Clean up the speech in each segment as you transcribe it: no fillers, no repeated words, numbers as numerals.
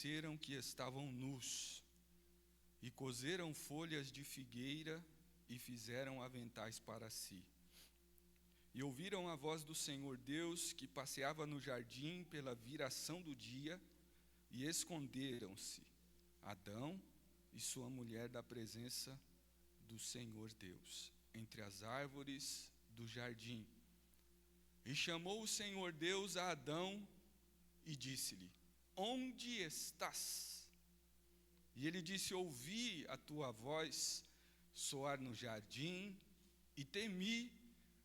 reconheceram que estavam nus, e coseram folhas de figueira e fizeram aventais para si. E ouviram a voz do Senhor Deus, que passeava no jardim pela viração do dia, e esconderam-se Adão e sua mulher da presença do Senhor Deus, entre as árvores do jardim. E chamou o Senhor Deus a Adão e disse-lhe: onde estás? E ele disse: ouvi a tua voz soar no jardim, e temi,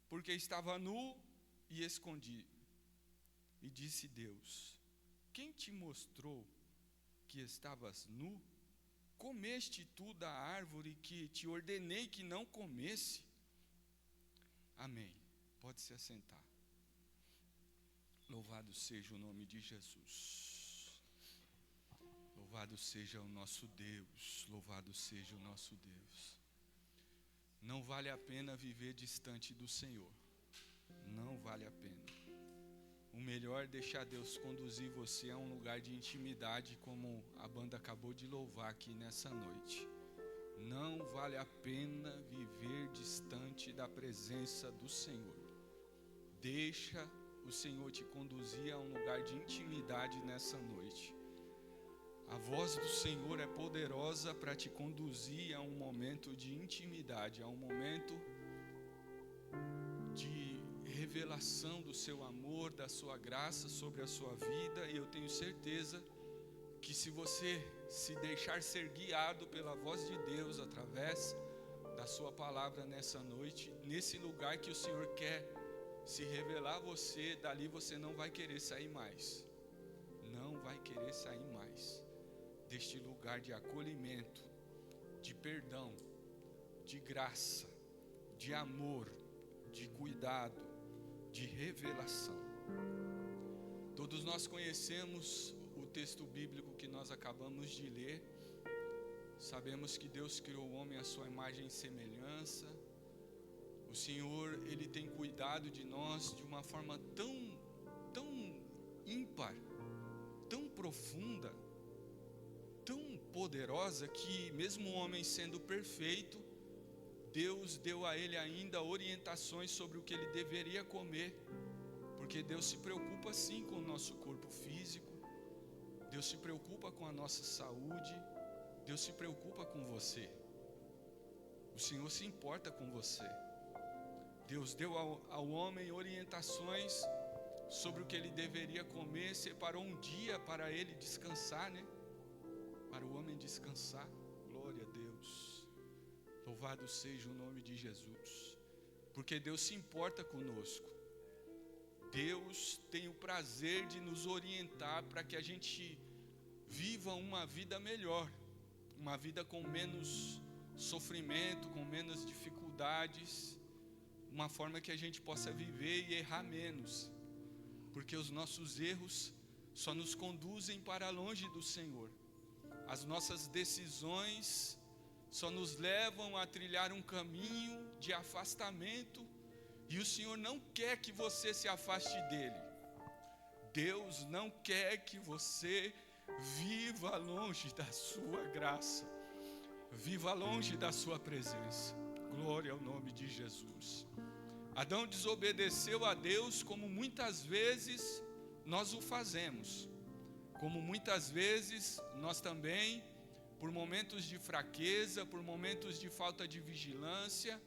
porque estava nu e escondi. E disse Deus: quem te mostrou que estavas nu? Comeste tu da árvore que te ordenei que não comesse? Amém. Pode se assentar. Louvado seja o nome de Jesus. Louvado seja o nosso Deus. Louvado seja o nosso Deus. Não vale a pena viver distante do Senhor. Não vale a pena. O melhor é deixar Deus conduzir você a um lugar de intimidade, como a banda acabou de louvar aqui nessa noite. Não vale a pena viver distante da presença do Senhor. Deixa o Senhor te conduzir a um lugar de intimidade nessa noite. A voz do Senhor é poderosa para te conduzir a um momento de intimidade, a um momento de revelação do seu amor, da sua graça sobre a sua vida. E eu tenho certeza que se você se deixar ser guiado pela voz de Deus através da sua palavra nessa noite, nesse lugar que o Senhor quer se revelar a você, dali você não vai querer sair mais. Não vai querer sair mais deste lugar de acolhimento, de perdão, de graça, de amor, de cuidado, de revelação. Todos nós conhecemos o texto bíblico que nós acabamos de ler. Sabemos que Deus criou o homem à sua imagem e semelhança. O Senhor, Ele tem cuidado de nós de uma forma tão ímpar, tão profunda, tão poderosa, que mesmo o homem sendo perfeito, Deus deu a ele ainda orientações sobre o que ele deveria comer, porque Deus se preocupa sim com o nosso corpo físico, Deus se preocupa com a nossa saúde, Deus se preocupa com você, o Senhor se importa com você. Deus deu ao homem orientações sobre o que ele deveria comer, separou um dia para ele descansar, né? Para o homem descansar. Glória a Deus. Louvado seja o nome de Jesus. Porque Deus se importa conosco. Deus tem o prazer de nos orientar para que a gente viva uma vida melhor, uma vida com menos sofrimento, com menos dificuldades, uma forma que a gente possa viver e errar menos, porque os nossos erros só nos conduzem para longe do Senhor. As nossas decisões só nos levam a trilhar um caminho de afastamento, e o Senhor não quer que você se afaste dele. Deus não quer que você viva longe da sua graça, viva longe da sua presença. Glória ao nome de Jesus. Adão desobedeceu a Deus, como muitas vezes nós o fazemos, como muitas vezes nós também, por momentos de fraqueza, por momentos de falta de vigilância,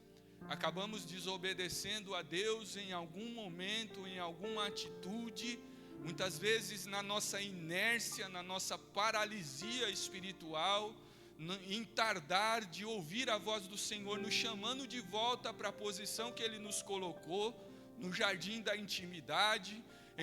acabamos desobedecendo a Deus em algum momento, em alguma atitude, muitas vezes na nossa inércia, na nossa paralisia espiritual, em tardar de ouvir a voz do Senhor nos chamando de volta para a posição que Ele nos colocou, no jardim da intimidade.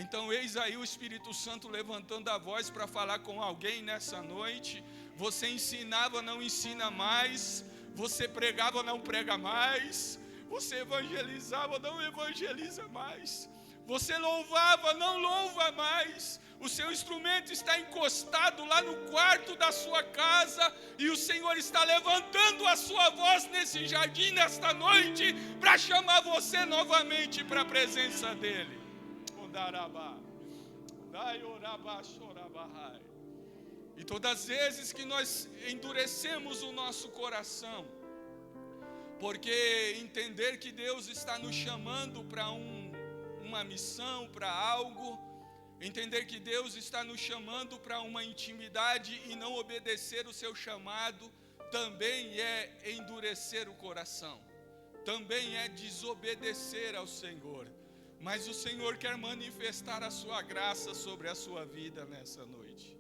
Então eis aí o Espírito Santo levantando a voz para falar com alguém nessa noite. Você ensinava, não ensina mais. Você pregava, não prega mais. Você evangelizava, não evangeliza mais. Você louvava, não louva mais. O seu instrumento está encostado lá no quarto da sua casa, e o Senhor está levantando a sua voz nesse jardim nesta noite para chamar você novamente para a presença dEle. E todas as vezes que nós endurecemos o nosso coração, porque entender que Deus está nos chamando para uma missão, para algo, entender que Deus está nos chamando para uma intimidade e não obedecer o seu chamado, também é endurecer o coração, também é desobedecer ao Senhor. Mas o Senhor quer manifestar a sua graça sobre a sua vida nessa noite.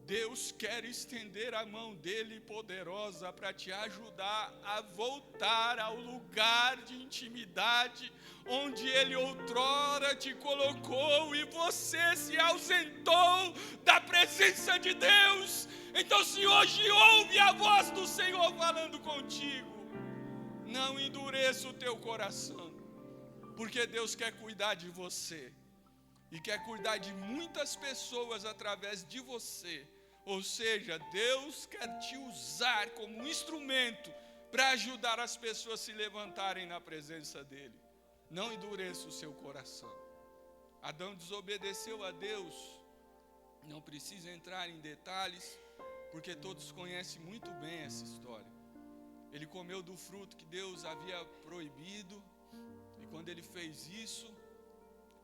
Deus quer estender a mão dele poderosa para te ajudar a voltar ao lugar de intimidade onde ele outrora te colocou e você se ausentou da presença de Deus. Então, se hoje ouve a voz do Senhor falando contigo, não endureça o teu coração, porque Deus quer cuidar de você e quer cuidar de muitas pessoas através de você. Ou seja, Deus quer te usar como um instrumento para ajudar as pessoas a se levantarem na presença dEle. Não endureça o seu coração. Adão desobedeceu a Deus. Não precisa entrar em detalhes, porque todos conhecem muito bem essa história. Ele comeu do fruto que Deus havia proibido, e quando ele fez isso,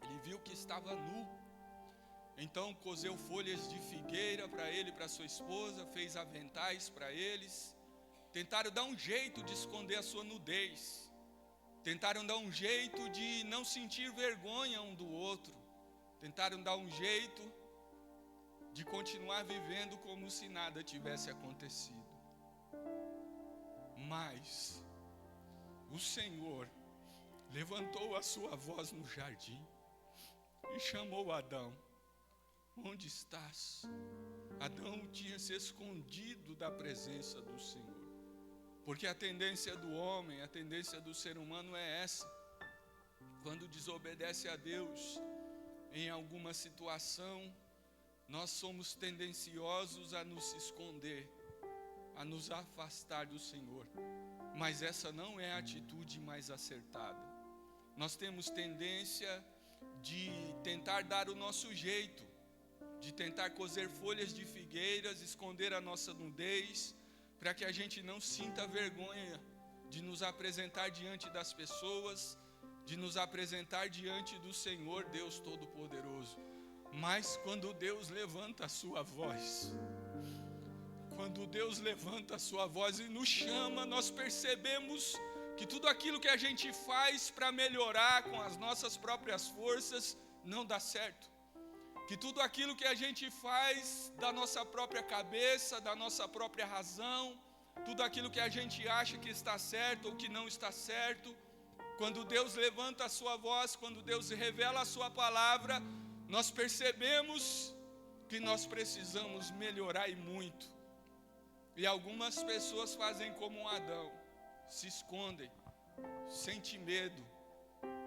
ele viu que estava nu. Então cozeu folhas de figueira para ele e para sua esposa, fez aventais para eles. Tentaram dar um jeito de esconder a sua nudez. Tentaram dar um jeito de não sentir vergonha um do outro. Tentaram dar um jeito de continuar vivendo como se nada tivesse acontecido. Mas o Senhor levantou a sua voz no jardim e chamou Adão. Onde estás? Adão tinha se escondido da presença do Senhor, porque a tendência do homem, a tendência do ser humano é essa. Quando desobedece a Deus em alguma situação, nós somos tendenciosos a nos esconder, a nos afastar do Senhor. Mas essa não é a atitude mais acertada. Nós temos tendência de tentar dar o nosso jeito, de tentar cozer folhas de figueiras, esconder a nossa nudez, para que a gente não sinta vergonha de nos apresentar diante das pessoas, de nos apresentar diante do Senhor Deus Todo-Poderoso. Mas quando Deus levanta a sua voz, quando Deus levanta a sua voz e nos chama, nós percebemos que tudo aquilo que a gente faz para melhorar com as nossas próprias forças não dá certo. Que tudo aquilo que a gente faz da nossa própria cabeça, da nossa própria razão, tudo aquilo que a gente acha que está certo ou que não está certo, quando Deus levanta a sua voz, quando Deus revela a sua palavra, nós percebemos que nós precisamos melhorar e muito. E algumas pessoas fazem como Adão, se escondem, sentem medo,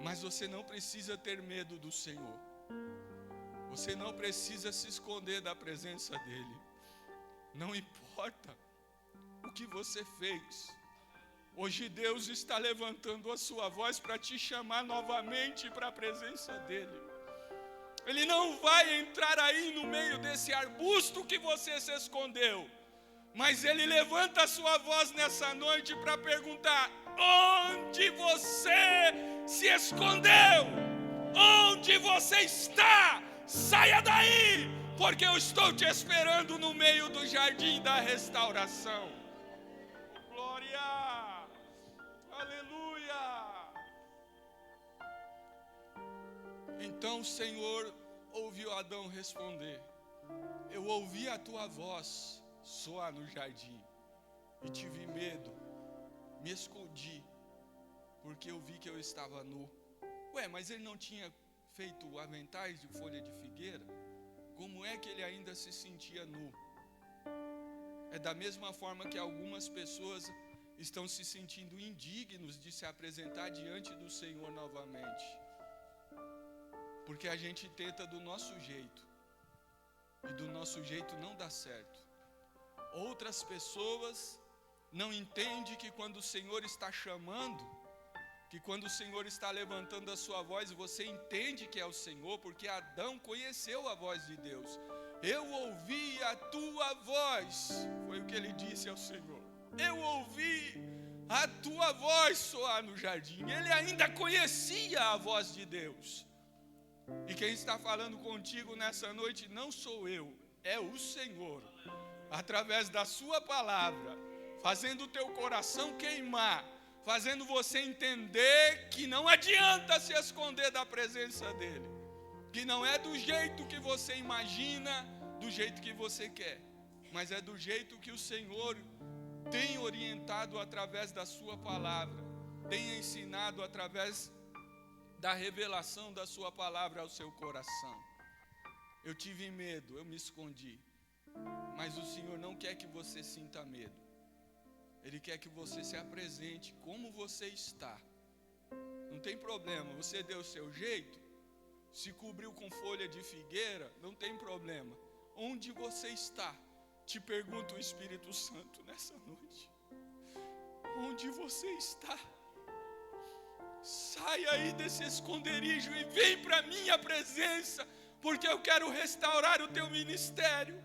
mas você não precisa ter medo do Senhor. Você não precisa se esconder da presença dEle. Não importa o que você fez. Hoje Deus está levantando a sua voz para te chamar novamente para a presença dEle. Ele não vai entrar aí no meio desse arbusto que você se escondeu. Mas Ele levanta a sua voz nessa noite para perguntar: onde você se escondeu? Onde você está? Saia daí, porque eu estou te esperando no meio do jardim da restauração. Glória, aleluia. Então o Senhor ouviu Adão responder: eu ouvi a tua voz soar no jardim e tive medo, me escondi, porque eu vi que eu estava nu. Ué, mas ele não tinha feito aventais de folha de figueira? Como é que ele ainda se sentia nu? É da mesma forma que algumas pessoas estão se sentindo indignos de se apresentar diante do Senhor novamente, porque a gente tenta do nosso jeito, e do nosso jeito não dá certo. Outras pessoas não entendem que quando o Senhor está chamando, que quando o Senhor está levantando a sua voz, você entende que é o Senhor, porque Adão conheceu a voz de Deus. Eu ouvi a tua voz, foi o que ele disse ao Senhor. Eu ouvi a tua voz soar no jardim. Ele ainda conhecia a voz de Deus. E quem está falando contigo nessa noite não sou eu, é o Senhor, através da sua palavra, fazendo o teu coração queimar, fazendo você entender que não adianta se esconder da presença dele, que não é do jeito que você imagina, do jeito que você quer, mas é do jeito que o Senhor tem orientado através da sua palavra, tem ensinado através da revelação da sua palavra ao seu coração. Eu tive medo, eu me escondi, mas o Senhor não quer que você sinta medo. Ele quer que você se apresente como você está. Não tem problema, você deu o seu jeito, se cobriu com folha de figueira, não tem problema. Onde você está? Te pergunta o Espírito Santo nessa noite. Onde você está? Sai aí desse esconderijo e vem para a minha presença, porque eu quero restaurar o teu ministério.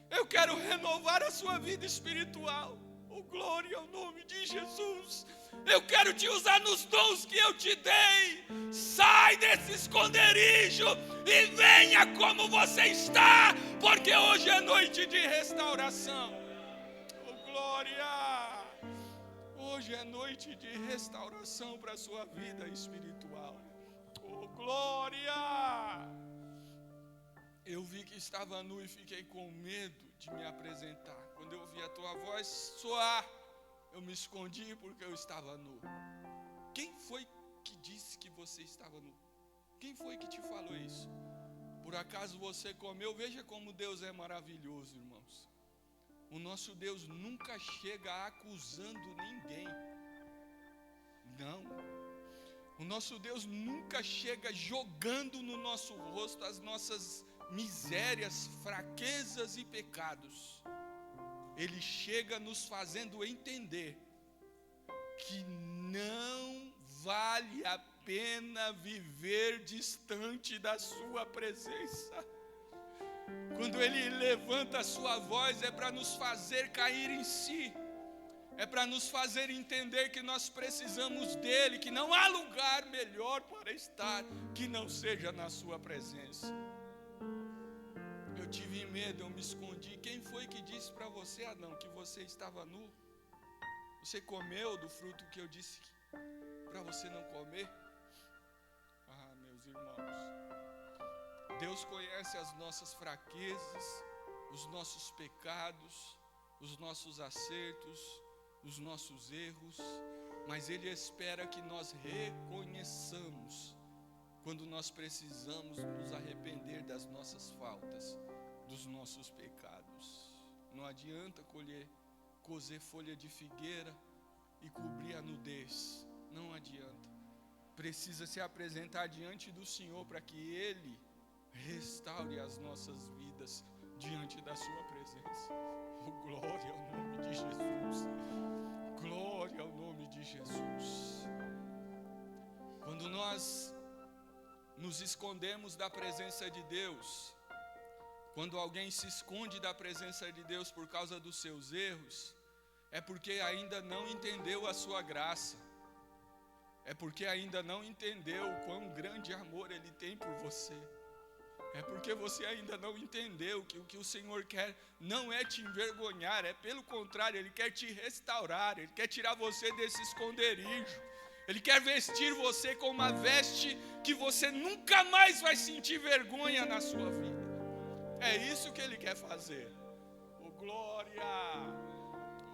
Eu quero renovar a sua vida espiritual. Oh, glória ao nome de Jesus. Eu quero te usar nos dons que eu te dei. Sai desse esconderijo e venha como você está, porque hoje é noite de restauração. Oh, glória! Hoje é noite de restauração para a sua vida espiritual. Oh, glória! Eu vi que estava nu e fiquei com medo de me apresentar. Quando eu ouvi a tua voz soar, eu me escondi porque eu estava nu. Quem foi que disse que você estava nu? Quem foi que te falou isso? Por acaso você comeu? Veja como Deus é maravilhoso, irmãos. O nosso Deus nunca chega acusando ninguém. Não. O nosso Deus nunca chega jogando no nosso rosto as nossas misérias, fraquezas e pecados. Ele chega nos fazendo entender que não vale a pena viver distante da sua presença. Quando Ele levanta a sua voz, é para nos fazer cair em si, é para nos fazer entender que nós precisamos dEle, que não há lugar melhor para estar que não seja na sua presença. Eu tive medo, eu me escondi. Quem foi que disse para você, Adão, que você estava nu? Você comeu do fruto que eu disse para você não comer? Ah, meus irmãos, Deus conhece as nossas fraquezas, os nossos pecados, os nossos acertos, os nossos erros, mas Ele espera que nós reconheçamos quando nós precisamos nos arrepender das nossas faltas, dos nossos pecados. Não adianta cozer folha de figueira e cobrir a nudez. Não adianta. Precisa se apresentar diante do Senhor para que Ele restaure as nossas vidas diante da sua presença. Oh, glória ao nome de Jesus. Glória ao nome de Jesus. Quando nós nos escondemos da presença de Deus, quando alguém se esconde da presença de Deus por causa dos seus erros, é porque ainda não entendeu a sua graça, é porque ainda não entendeu o quão grande amor Ele tem por você, é porque você ainda não entendeu que o que o Senhor quer não é te envergonhar, é pelo contrário, Ele quer te restaurar, Ele quer tirar você desse esconderijo, Ele quer vestir você com uma veste que você nunca mais vai sentir vergonha na sua vida. É isso que Ele quer fazer. Oh, glória!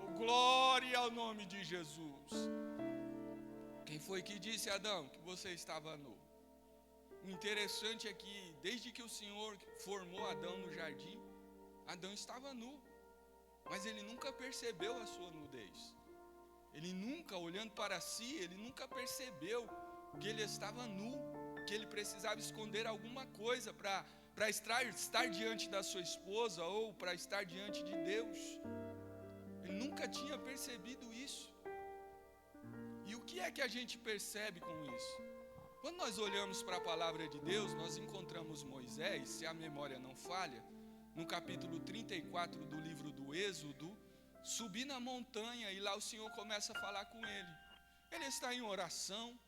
Oh, glória ao nome de Jesus. Quem foi que disse, Adão, que você estava nu? O interessante é que desde que o Senhor formou Adão no jardim, Adão estava nu, mas ele nunca percebeu a sua nudez. Ele nunca, olhando para si, ele nunca percebeu que ele estava nu, que ele precisava esconder alguma coisa para estar diante da sua esposa ou para estar diante de Deus. Ele nunca tinha percebido isso. E o que é que a gente percebe com isso? Quando nós olhamos para a palavra de Deus, nós encontramos Moisés, se a memória não falha, no capítulo 34 do livro do Êxodo, subir na montanha e lá o Senhor começa a falar com ele. Ele está em oração,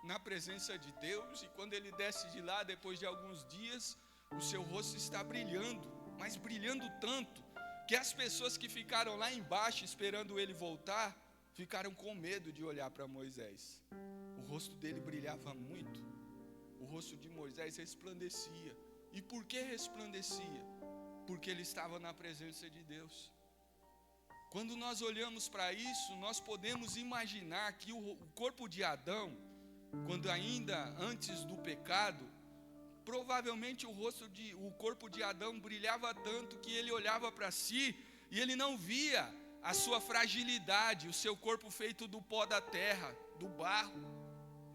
na presença de Deus, e quando ele desce de lá, depois de alguns dias, o seu rosto está brilhando, mas brilhando tanto, que as pessoas que ficaram lá embaixo esperando ele voltar, ficaram com medo de olhar para Moisés. O rosto dele brilhava muito, o rosto de Moisés resplandecia. E por que resplandecia? Porque ele estava na presença de Deus. Quando nós olhamos para isso, nós podemos imaginar que o corpo de Adão, quando ainda antes do pecado, provavelmente o corpo de Adão brilhava tanto que ele olhava para si e ele não via a sua fragilidade, o seu corpo feito do pó da terra, do barro.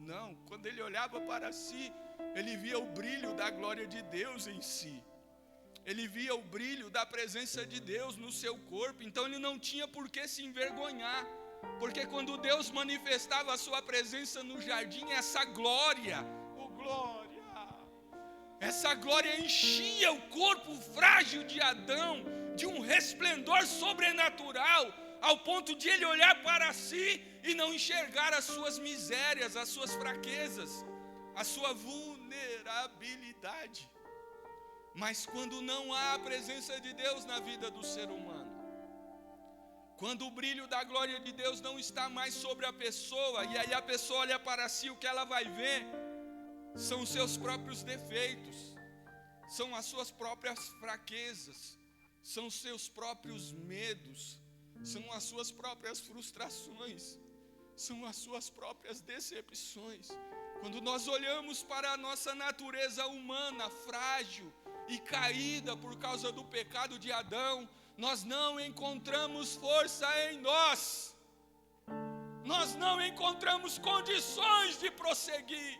Não, quando ele olhava para si, ele via o brilho da glória de Deus em si. Ele via o brilho da presença de Deus no seu corpo, então ele não tinha por que se envergonhar, porque quando Deus manifestava a sua presença no jardim, essa glória, essa glória enchia o corpo frágil de Adão de um resplendor sobrenatural, ao ponto de ele olhar para si e não enxergar as suas misérias, as suas fraquezas, a sua vulnerabilidade. Mas quando não há a presença de Deus na vida do ser humano, quando o brilho da glória de Deus não está mais sobre a pessoa, e aí a pessoa olha para si, o que ela vai ver são os seus próprios defeitos, são as suas próprias fraquezas, são os seus próprios medos, são as suas próprias frustrações, são as suas próprias decepções. Quando nós olhamos para a nossa natureza humana, frágil e caída por causa do pecado de Adão, nós não encontramos força em nós, nós não encontramos condições de prosseguir,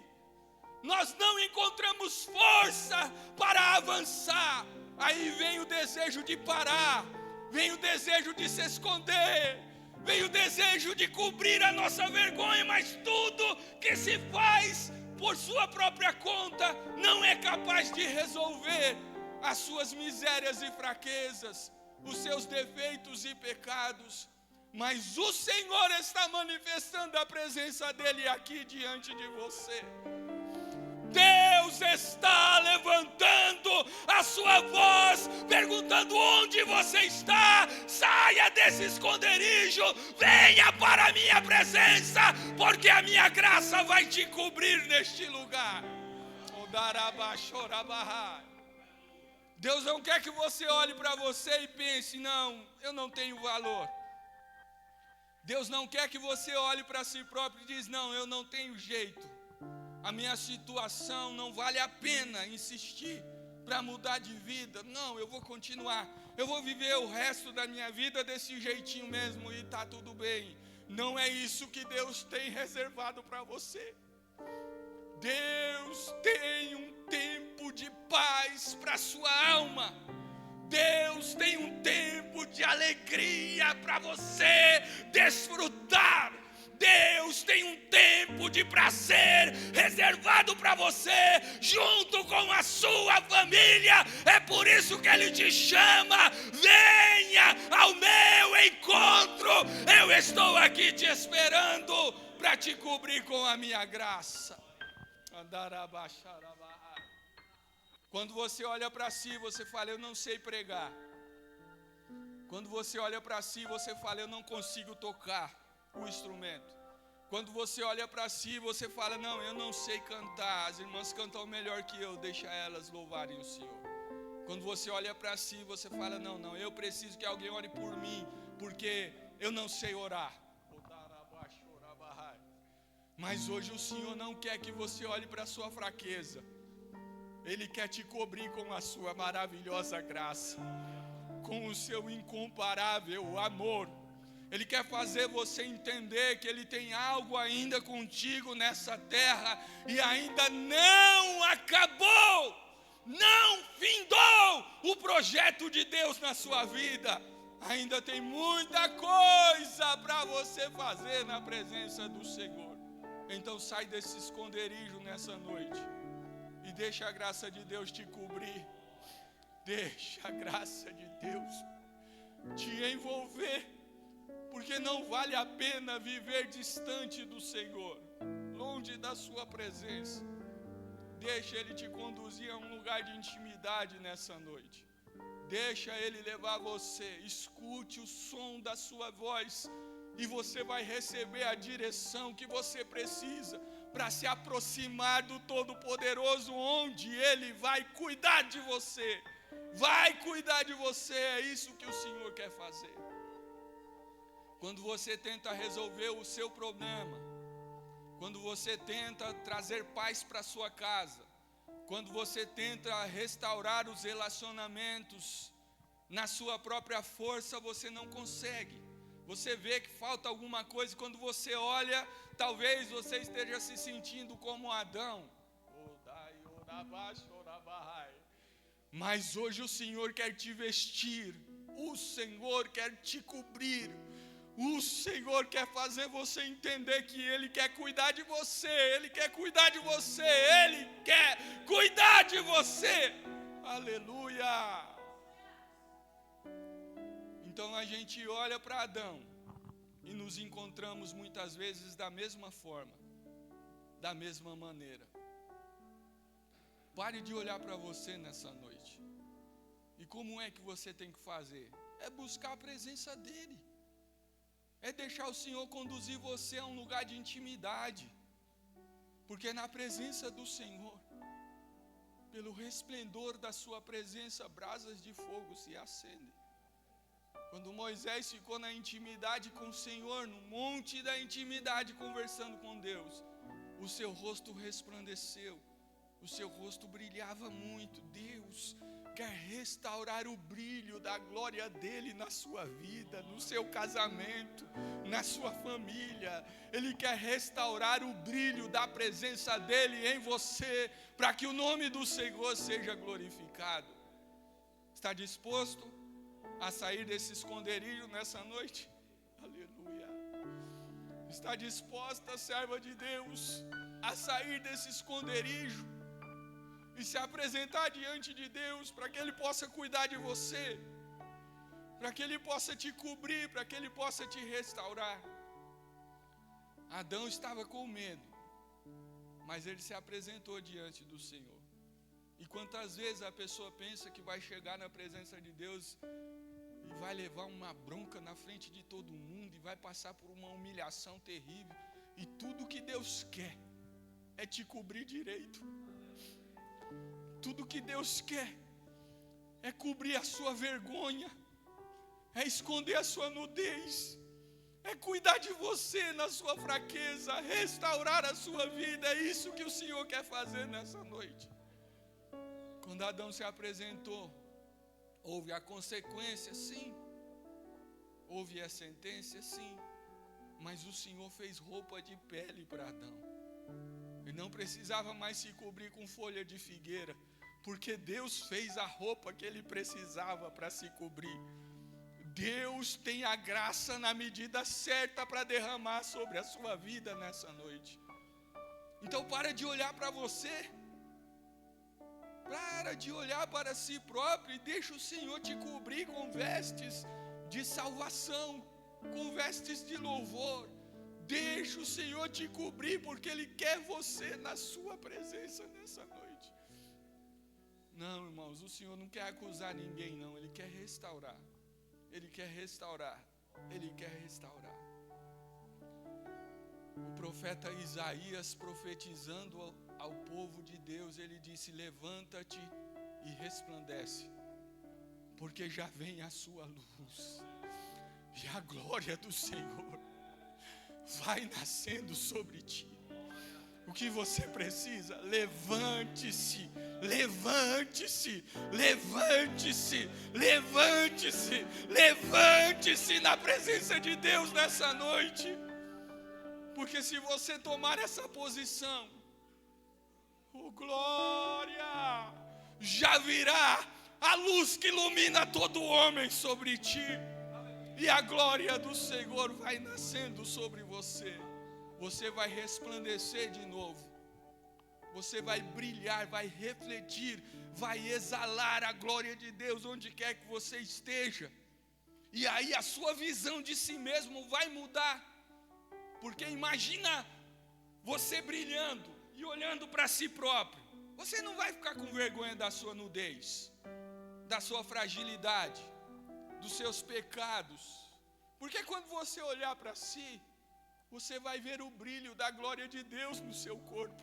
nós não encontramos força para avançar. Aí vem o desejo de parar, vem o desejo de se esconder, vem o desejo de cobrir a nossa vergonha, mas tudo que se faz por sua própria conta não é capaz de resolver as suas misérias e fraquezas, os seus defeitos e pecados. Mas o Senhor está manifestando a presença dEle aqui diante de você. Deus está levantando a sua voz, perguntando onde você está. Saia desse esconderijo, venha para a minha presença, porque a minha graça vai te cobrir neste lugar. Deus não quer que você olhe para você e pense, não, eu não tenho valor. Deus não quer que você olhe para si próprio e diz, não, eu não tenho jeito. A minha situação não vale a pena insistir para mudar de vida. Não, eu vou continuar. Eu vou viver o resto da minha vida desse jeitinho mesmo e está tudo bem. Não é isso que Deus tem reservado para você. Deus tem um tempo de paz para a sua alma. Deus tem um tempo de alegria para você desfrutar. Deus tem um tempo de prazer reservado para você, junto com a sua família. É por isso que Ele te chama, venha ao meu encontro. Eu estou aqui te esperando para te cobrir com a minha graça. Quando você olha para si, você fala, eu não sei pregar. Quando você olha para si, você fala, eu não consigo tocar o instrumento. Quando você olha para si, você fala, não, eu não sei cantar, as irmãs cantam melhor que eu, deixa elas louvarem o Senhor. Quando você olha para si, você fala, não, eu preciso que alguém ore por mim, porque eu não sei orar. Mas hoje o Senhor não quer que você olhe para a sua fraqueza, Ele quer te cobrir com a sua maravilhosa graça, com o seu incomparável amor. Ele quer fazer você entender que Ele tem algo ainda contigo nessa terra e ainda não acabou, não findou o projeto de Deus na sua vida. Ainda tem muita coisa para você fazer na presença do Senhor. Então sai desse esconderijo nessa noite e deixa a graça de Deus te cobrir. Deixa a graça de Deus te envolver, porque não vale a pena viver distante do Senhor, longe da sua presença. Deixa Ele te conduzir a um lugar de intimidade nessa noite. Deixa Ele levar você. Escute o som da sua voz e você vai receber a direção que você precisa para se aproximar do Todo-Poderoso, onde Ele vai cuidar de você. Vai cuidar de você. É isso que o Senhor quer fazer. Quando você tenta resolver o seu problema, quando você tenta trazer paz para sua casa, quando você tenta restaurar os relacionamentos na sua própria força, você não consegue. Você vê que falta alguma coisa, quando você olha, talvez você esteja se sentindo como Adão. Mas hoje o Senhor quer te vestir, o Senhor quer te cobrir. O Senhor quer fazer você entender que Ele quer cuidar de você, Ele quer cuidar de você, Ele quer cuidar de você. Aleluia! Então a gente olha para Adão e nos encontramos muitas vezes da mesma forma, da mesma maneira. Pare de olhar para você nessa noite. E como é que você tem que fazer? É buscar a presença dEle. É deixar o Senhor conduzir você a um lugar de intimidade. Porque na presença do Senhor, pelo resplendor da sua presença, brasas de fogo se acendem. Quando Moisés ficou na intimidade com o Senhor, no monte da intimidade, conversando com Deus, o seu rosto resplandeceu, o seu rosto brilhava muito. Deus quer restaurar o brilho da glória dele na sua vida, no seu casamento, na sua família. Ele quer restaurar o brilho da presença dele em você, para que o nome do Senhor seja glorificado. Está disposto a sair desse esconderijo nessa noite? Aleluia. Está disposta, serva de Deus, a sair desse esconderijo e se apresentar diante de Deus, para que Ele possa cuidar de você, para que Ele possa te cobrir, para que Ele possa te restaurar. Adão estava com medo, mas ele se apresentou diante do Senhor. E quantas vezes a pessoa pensa que vai chegar na presença de Deus e vai levar uma bronca na frente de todo mundo, e vai passar por uma humilhação terrível, e tudo que Deus quer é te cobrir direito. Tudo que Deus quer é cobrir a sua vergonha, é esconder a sua nudez, é cuidar de você na sua fraqueza, restaurar a sua vida. É isso que o Senhor quer fazer nessa noite. Quando Adão se apresentou, houve a consequência, sim. Houve a sentença, sim. Mas o Senhor fez roupa de pele para Adão. Ele não precisava mais se cobrir com folha de figueira, porque Deus fez a roupa que ele precisava para se cobrir. Deus tem a graça na medida certa para derramar sobre a sua vida nessa noite. Então para de olhar para você, para de olhar para si próprio, e deixa o Senhor te cobrir com vestes de salvação, com vestes de louvor. Deixa o Senhor te cobrir, porque Ele quer você na sua presença nessa noite. Não, irmãos, o Senhor não quer acusar ninguém, não. Ele quer restaurar. Ele quer restaurar. Ele quer restaurar. O profeta Isaías, profetizando ao povo de Deus, ele disse: levanta-te e resplandece, porque já vem a sua luz, e a glória do Senhor vai nascendo sobre ti. O que você precisa? Levante-se, levante-se, levante-se, levante-se, levante-se na presença de Deus nessa noite. Porque se você tomar essa posição, oh glória, já virá a luz que ilumina todo homem sobre ti. E a glória do Senhor vai nascendo sobre você. Você vai resplandecer de novo. Você vai brilhar, vai refletir, vai exalar a glória de Deus onde quer que você esteja. E aí a sua visão de si mesmo vai mudar. Porque imagina você brilhando e olhando para si próprio. Você não vai ficar com vergonha da sua nudez, da sua fragilidade, dos seus pecados. Porque quando você olhar para si, você vai ver o brilho da glória de Deus no seu corpo.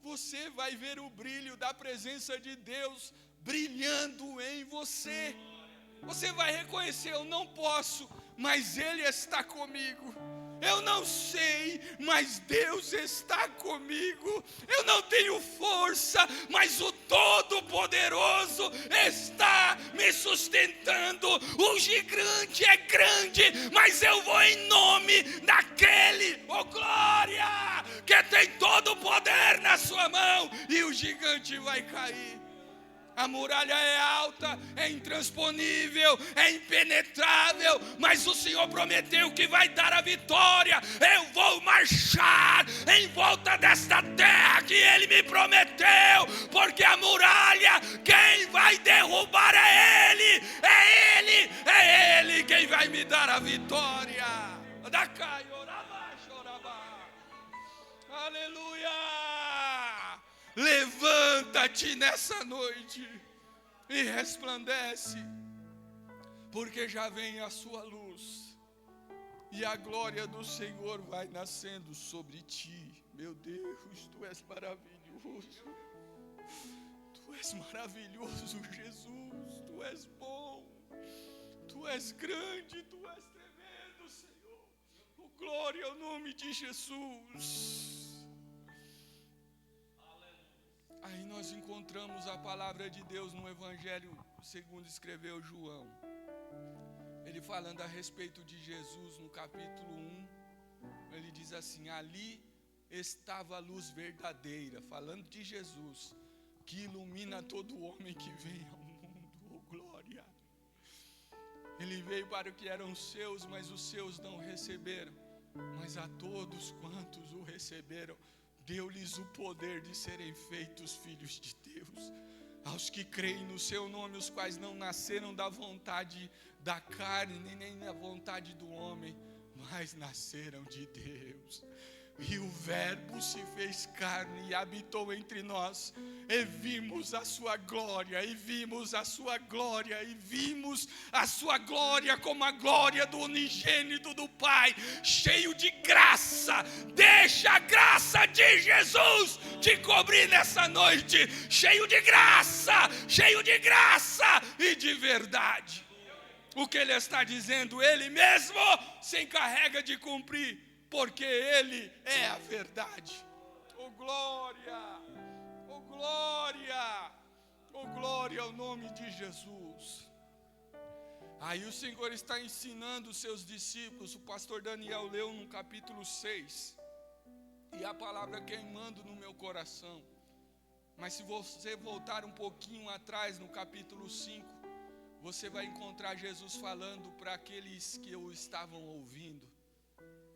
Você vai ver o brilho da presença de Deus brilhando em você. Você vai reconhecer: eu não posso, mas Ele está comigo. Eu não sei, mas Deus está comigo. Eu não tenho força, mas o Todo-Poderoso está me sustentando. O gigante é grande, mas eu vou em nome daquele, oh glória, que tem todo o poder na sua mão, e o gigante vai cair. A muralha é alta, é intransponível, é impenetrável, mas o Senhor prometeu que vai dar a vitória. Eu vou marchar em volta desta terra que Ele me prometeu, porque a muralha, quem vai derrubar é Ele, é Ele, é Ele quem vai me dar a vitória. Aleluia! Levanta-te nessa noite e resplandece, porque já vem a sua luz, e a glória do Senhor vai nascendo sobre ti. Meu Deus, Tu és maravilhoso, Tu és maravilhoso, Jesus, Tu és bom, Tu és grande, Tu és tremendo, Senhor. Oh, glória ao nome de Jesus. Aí nós encontramos a palavra de Deus no Evangelho segundo escreveu João. Ele falando a respeito de Jesus no capítulo 1, ele diz assim: ali estava a luz verdadeira, falando de Jesus, que ilumina todo homem que vem ao mundo. Oh glória! Ele veio para o que eram seus, mas os seus não receberam. Mas a todos quantos o receberam, deu-lhes o poder de serem feitos filhos de Deus, aos que creem no seu nome, os quais não nasceram da vontade da carne, nem da vontade do homem, mas nasceram de Deus. E o Verbo se fez carne e habitou entre nós, e vimos a sua glória, e vimos a sua glória, e vimos a sua glória como a glória do unigênito do Pai, cheio de graça. Deixa a graça de Jesus te cobrir nessa noite, cheio de graça e de verdade. O que Ele está dizendo, Ele mesmo se encarrega de cumprir, porque Ele é a verdade. Oh glória, oh glória, oh glória ao nome de Jesus. Aí o Senhor está ensinando os seus discípulos. O pastor Daniel leu no capítulo 6, e a palavra queimando no meu coração. Mas se você voltar um pouquinho atrás, no capítulo 5, você vai encontrar Jesus falando para aqueles que o estavam ouvindo: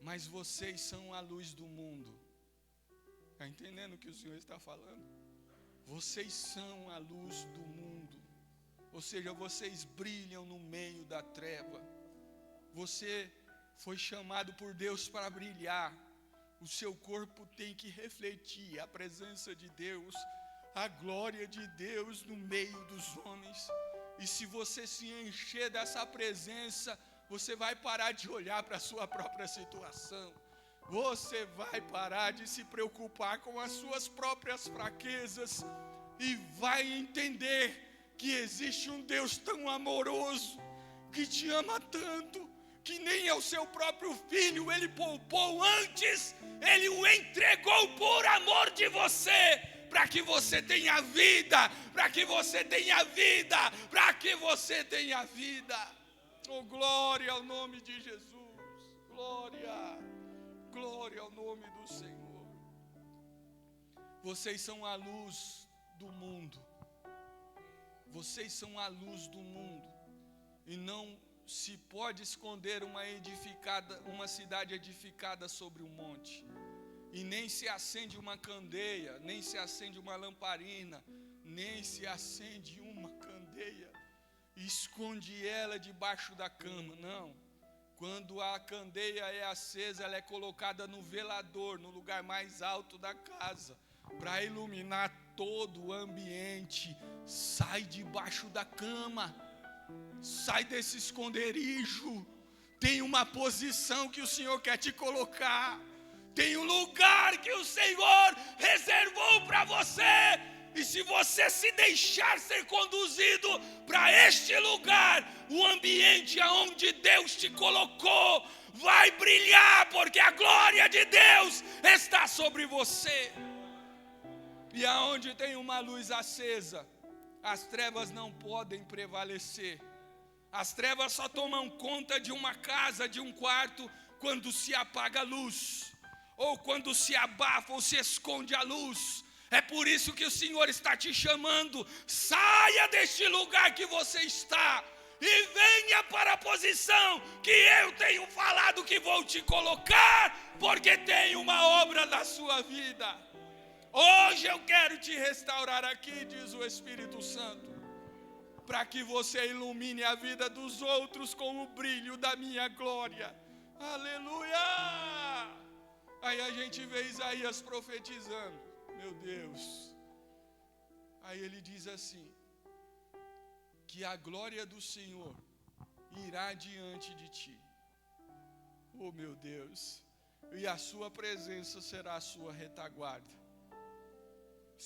mas vocês são a luz do mundo. Está entendendo o que o Senhor está falando? Vocês são a luz do mundo. Ou seja, vocês brilham no meio da treva. Você foi chamado por Deus para brilhar. O seu corpo tem que refletir a presença de Deus, a glória de Deus no meio dos homens. E se você se encher dessa presença, você vai parar de olhar para a sua própria situação. Você vai parar de se preocupar com as suas próprias fraquezas e vai entender que existe um Deus tão amoroso, que te ama tanto, que nem ao seu próprio filho Ele poupou antes, Ele o entregou por amor de você, para que você tenha vida, para que você tenha vida, para que você tenha vida. Oh, glória ao nome de Jesus. Glória, glória ao nome do Senhor. Vocês são a luz do mundo. Vocês são a luz do mundo. E não se pode esconder uma cidade edificada sobre um monte. e nem se acende uma candeia, nem se acende uma lamparina, nem se acende uma candeia e esconde ela debaixo da cama. Não. Quando a candeia é acesa, ela é colocada no velador, no lugar mais alto da casa, para iluminar todo o ambiente. Sai debaixo da cama, sai desse esconderijo. Tem uma posição que o Senhor quer te colocar, tem um lugar que o Senhor reservou para você. E se você se deixar ser conduzido para este lugar, o ambiente aonde Deus te colocou vai brilhar, porque a glória de Deus está sobre você. E aonde tem uma luz acesa, as trevas não podem prevalecer. As trevas só tomam conta de uma casa, de um quarto, quando se apaga a luz, ou quando se abafa ou se esconde a luz. É por isso que o Senhor está te chamando. Saia deste lugar que você está e venha para a posição que eu tenho falado que vou te colocar, porque tem uma obra na sua vida. Hoje eu quero te restaurar aqui, diz o Espírito Santo, para que você ilumine a vida dos outros com o brilho da minha glória. Aleluia! Aí a gente vê Isaías profetizando. Meu Deus. Aí ele diz assim: que a glória do Senhor irá diante de ti. Oh, meu Deus. E a sua presença será a sua retaguarda.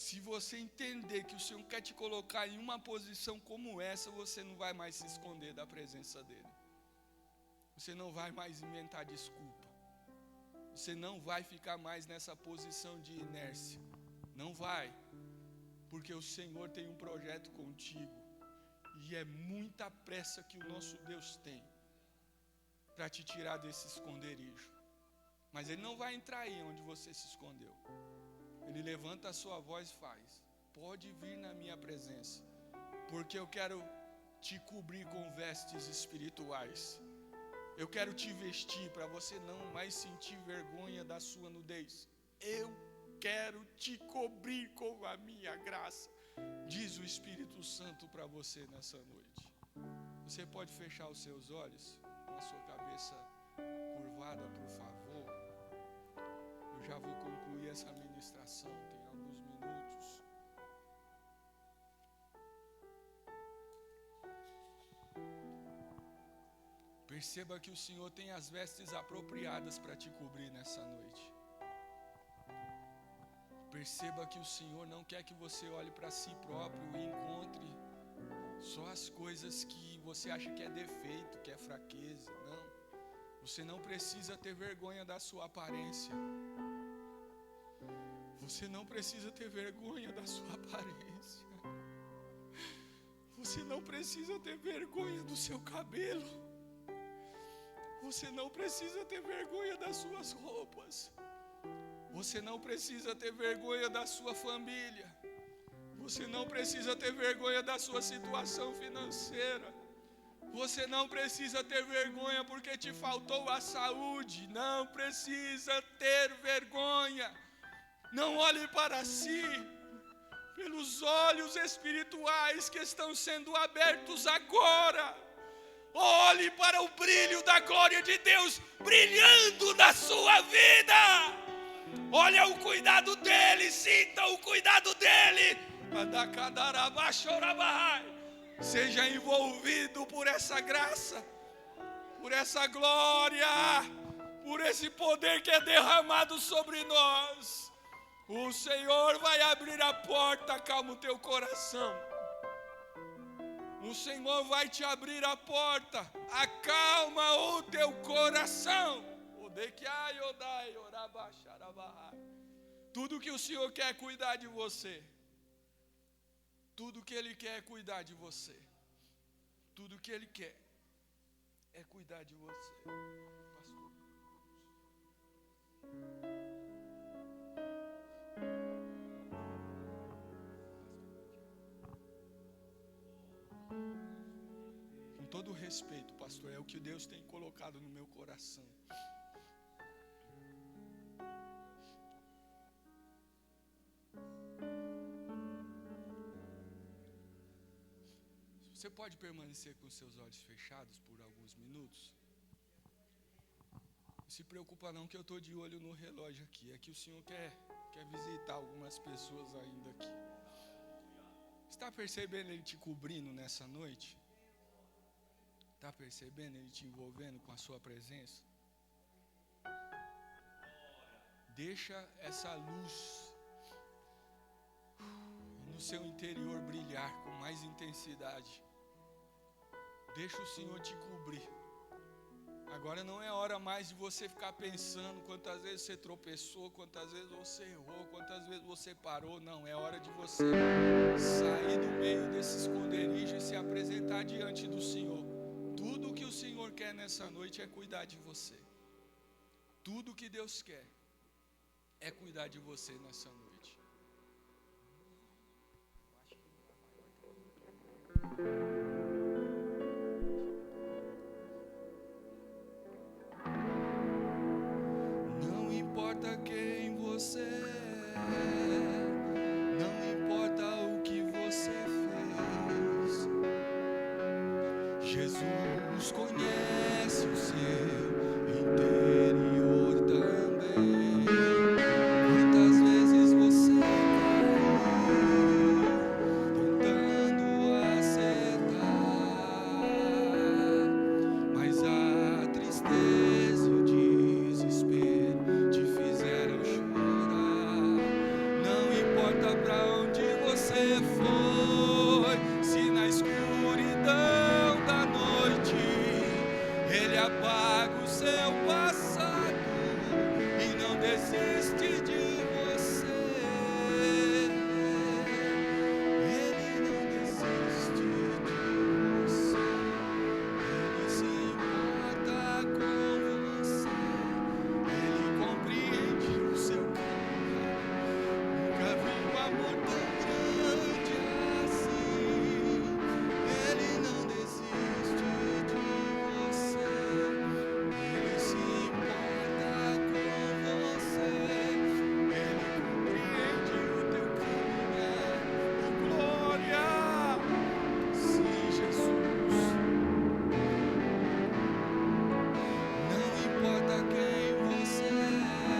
Se você entender que o Senhor quer te colocar em uma posição como essa, você não vai mais se esconder da presença dele. Você não vai mais inventar desculpa. Você não vai ficar mais nessa posição de inércia. Não vai. Porque o Senhor tem um projeto contigo. E é muita pressa que o nosso Deus tem para te tirar desse esconderijo. Mas Ele não vai entrar aí onde você se escondeu. Ele levanta a sua voz e faz: pode vir na minha presença, porque eu quero te cobrir com vestes espirituais. Eu quero te vestir para você não mais sentir vergonha da sua nudez. Eu quero te cobrir com a minha graça, diz o Espírito Santo para você nessa noite. Você pode fechar os seus olhos, com a sua cabeça curvada, por favor. Eu já vou concluir essa ministração, tem alguns minutos. Perceba que o Senhor tem as vestes apropriadas para te cobrir nessa noite. Perceba que o Senhor não quer que você olhe para si próprio e encontre só as coisas que você acha que é defeito, que é fraqueza. Não. Você não precisa ter vergonha da sua aparência. Você não precisa ter vergonha da sua aparência. Você não precisa ter vergonha do seu cabelo. Você não precisa ter vergonha das suas roupas. Você não precisa ter vergonha da sua família. Você não precisa ter vergonha da sua situação financeira. Você não precisa ter vergonha porque te faltou a saúde. Não precisa ter vergonha. Não olhe para si pelos olhos espirituais que estão sendo abertos agora. Olhe para o brilho da glória de Deus brilhando na sua vida. Olha o cuidado dele, sinta o cuidado dele. Seja envolvido por essa graça, por essa glória, por esse poder que é derramado sobre nós. O Senhor vai abrir a porta, calma o teu coração. O Senhor vai te abrir a porta, acalma o teu coração. Tudo que o Senhor quer é cuidar de você. Tudo que Ele quer é cuidar de você. Tudo que Ele quer é cuidar de você. Pastor. Com todo respeito, pastor, é o que Deus tem colocado no meu coração. Você pode permanecer com seus olhos fechados por alguns minutos? Não se preocupa não que eu estou de olho no relógio aqui. É que o Senhor quer visitar algumas pessoas ainda aqui. Está percebendo Ele te cobrindo nessa noite? Está percebendo Ele te envolvendo com a sua presença? Deixa essa luz no seu interior brilhar com mais intensidade. Deixa o Senhor te cobrir. Agora não é hora mais de você ficar pensando quantas vezes você tropeçou, quantas vezes você errou, quantas vezes você parou. Não, é hora de você sair do meio desse esconderijo e se apresentar diante do Senhor. Tudo o que o Senhor quer nessa noite é cuidar de você. Tudo o que Deus quer é cuidar de você nessa noite. Não importa quem você é, não importa o que você fez, Jesus conhece o seu interior também. Quantas vezes você caiu tentando acertar, mas a tristeza e o desespero te fizeram chorar. Não importa pra onde você foi, se na escuridão da noite Ele apaga o seu passado e não desiste de você. Ele não desiste de você. Ele se importa com você. Ele compreende o seu caminhar. Nunca vi um amor tão grande assim. Ele não desiste de você. Ele se importa com você. Ele compreende o teu caminhar. Oh, glória! Sim, Jesus. Não importa quem você é,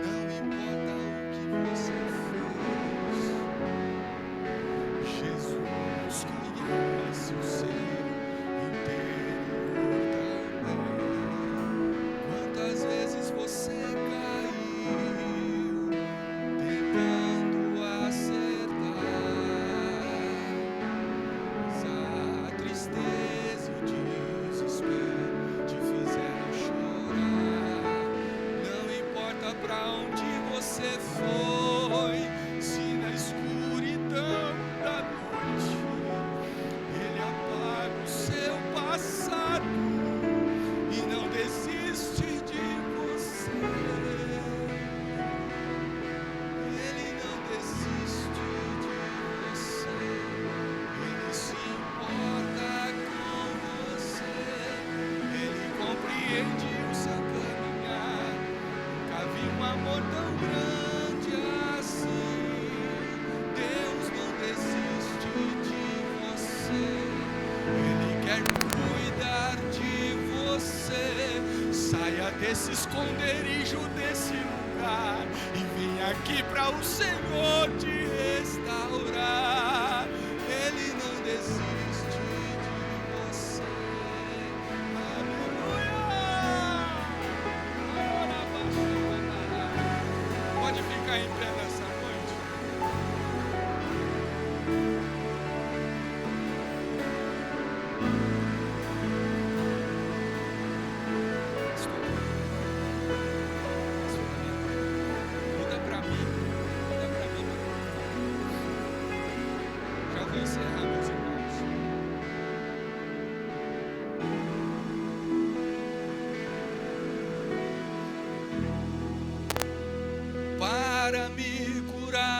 não importa o que você fez, Jesus conhece o seu interior também. Quantas vezes você caiu tentando acertar, mas a tristeza e o desespero te fizeram chorar. Não importa pra onde você foi, se na escuridão da noite Ele apaga o seu passado e não desiste de você. Ele não desiste de você. Ele se importa com você. Ele compreende o seu caminhar. Nunca vi um amor tão grande assim. Deus não desiste de você. Ele quer cuidar de você. Saia desse esconderijo, desse lugar, e vem aqui para o Senhor te restaurar. Ele não desiste de você. Aleluia! Pode ficar em pé nessa noite. Muda pra mim, já vou encerrar, meus irmãos. Para me curar,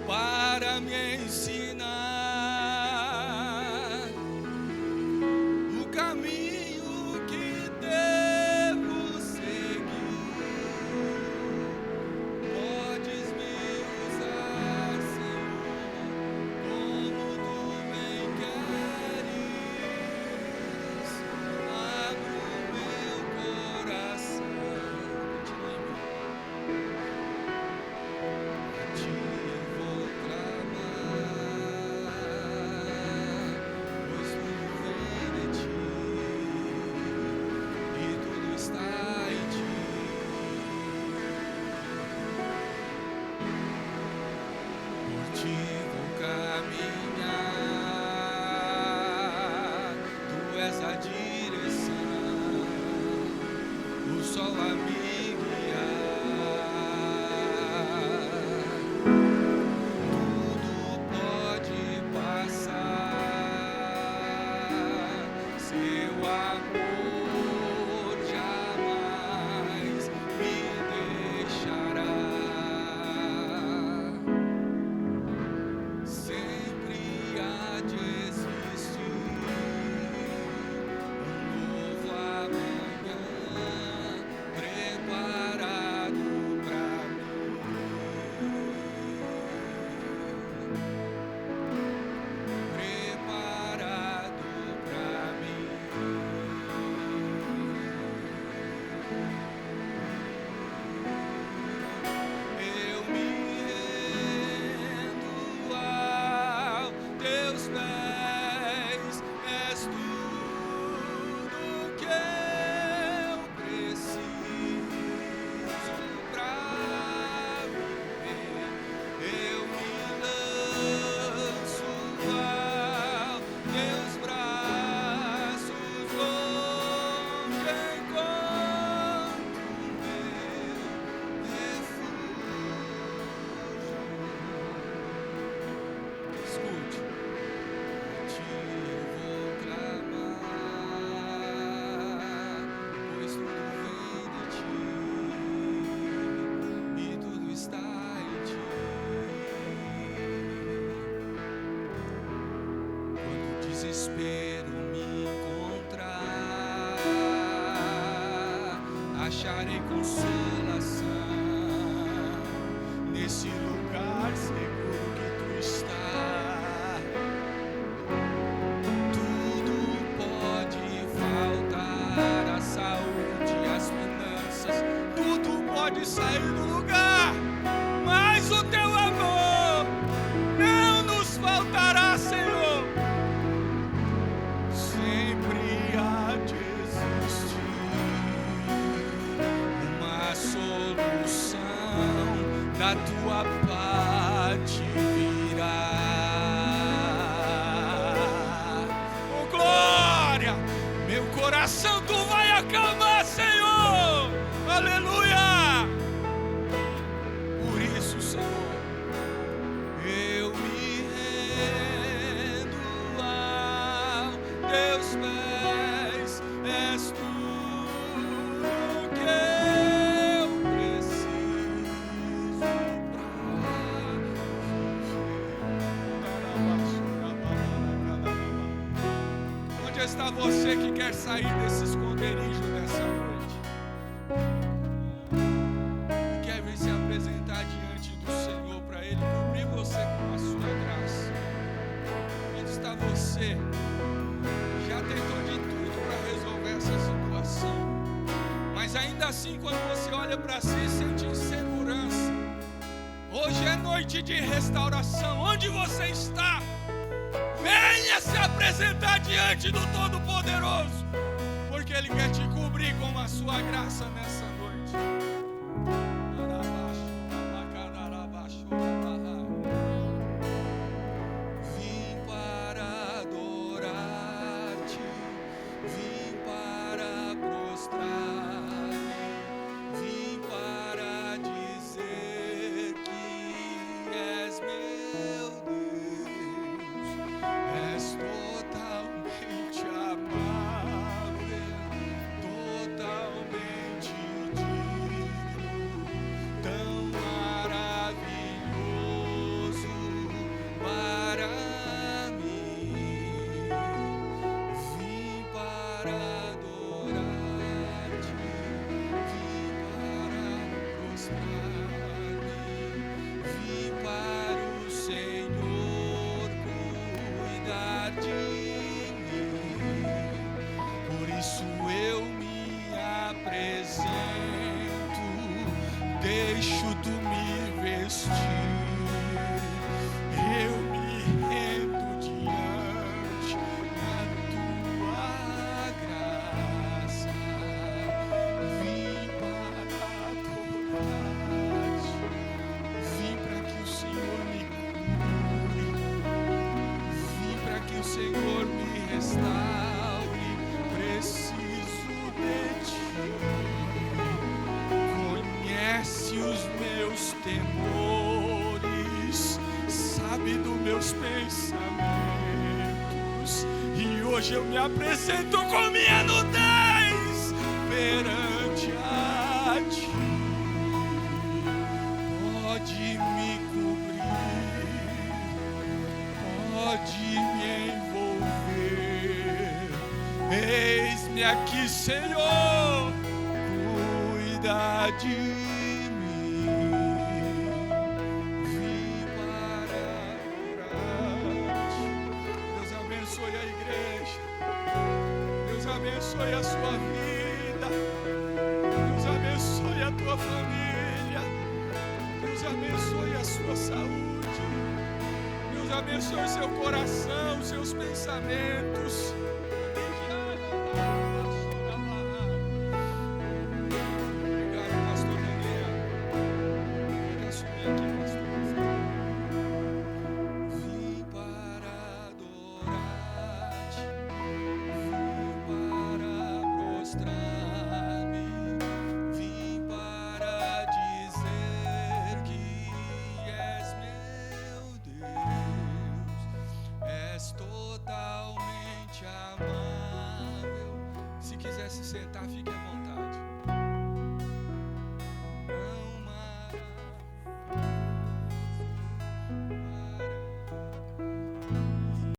para me ensinar o caminho que devo seguir. Podes me usar, Senhor, sol a me guiar. Tudo pode passar, seu amor jamais me deixará. Sempre há de existir um novo amanhã preparado pra mim. Preparado pra mim. Eu me rendo aos teus pés, és tudo que eu preciso pra viver. Eu me lanço aos teus braços, longe encontro meu refúgio. Escute, a ti eu vou clamar, pois tudo vem de ti e tudo está em ti. Quando o desespero me encontrar, acharei consolação nesse lugar seguro que tu estás. Tudo pode faltar, a saúde, as finanças, tudo pode sair do lugar, mas o teu amor não nos faltará, Senhor. Sempre há de existir uma solução, da tua parte virá. Oh glória, meu coração tu vai acalmar, Senhor, aleluia. Por isso, Senhor, eu me rendo aos teus pés, és tudo que eu preciso pra viver. Onde está você que quer sair desse esconderijo nessa noite? E quer vir se apresentar diante do Senhor para Ele cobrir você com a sua graça? Onde está você? Já tentou de tudo para resolver essa situação, mas ainda assim, quando você olha para si, sente insegurança. Hoje é noite de restauração. Onde você está? Venha se apresentar diante do Todo-Poderoso, porque Ele quer te cobrir com a sua graça nessa noite. Vim para adorar-te, vim para prostrar-me, vim para dizer que és meu Deus, és totalmente amável, totalmente digno. meus pensamentos. E hoje eu me apresento com minha nudez perante a Ti. Pode me cobrir, pode me envolver. Eis-me aqui, Senhor, cuida de mim. Vim para adorar-te. Deus abençoe a igreja. Deus abençoe a sua vida. Deus abençoe a tua família. Deus abençoe a sua saúde. Deus abençoe o seu coração, os seus pensamentos. Obrigado, pastor Daniel. Pode assumir aqui, pastor. Vim para adorar-te. Vim para prostrar-me. Vim para dizer que és meu Deus. És totalmente amável. Se quiser se sentar, fique à vontade.